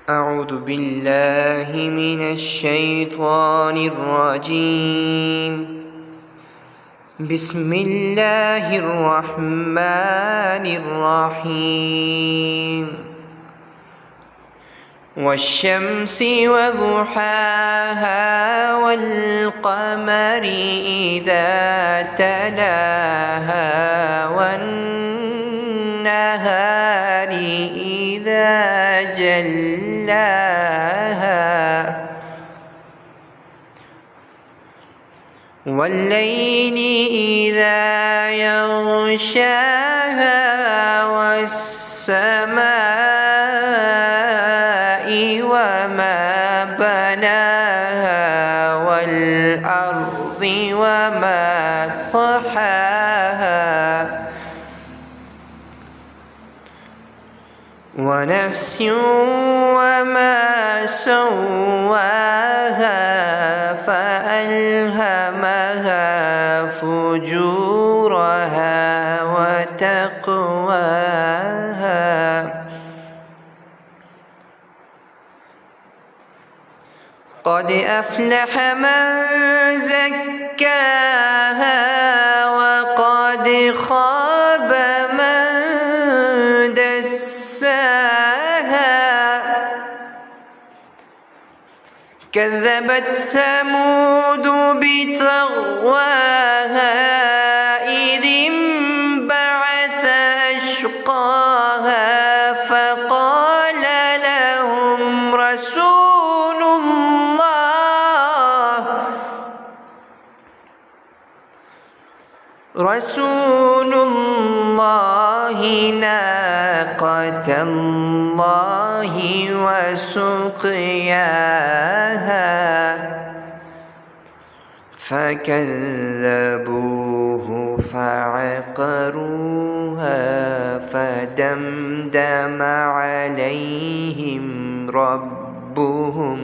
أعوذ بالله من الشيطان الرجيم. بسم الله الرحمن الرحيم. والشمس وضحاها والقمر إذا تلاها والنهار إذا جلاها والليل إذا يغشاها والسماء وما بناها والأرض وما طحاها ونفس وما سواها فألهمها فجورها وتقواها قد أفلح من زكاها وقد خاب من دساها كذبت ثمود بطغواها إذ انبعث أشقاها فقال لهم رسول الله ناقة الله وسقياها فكذبوه فعقروها فدمدم عليهم ربهم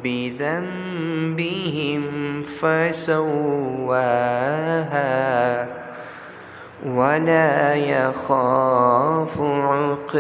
بذنبهم فسواها ولا يخاف عقباها.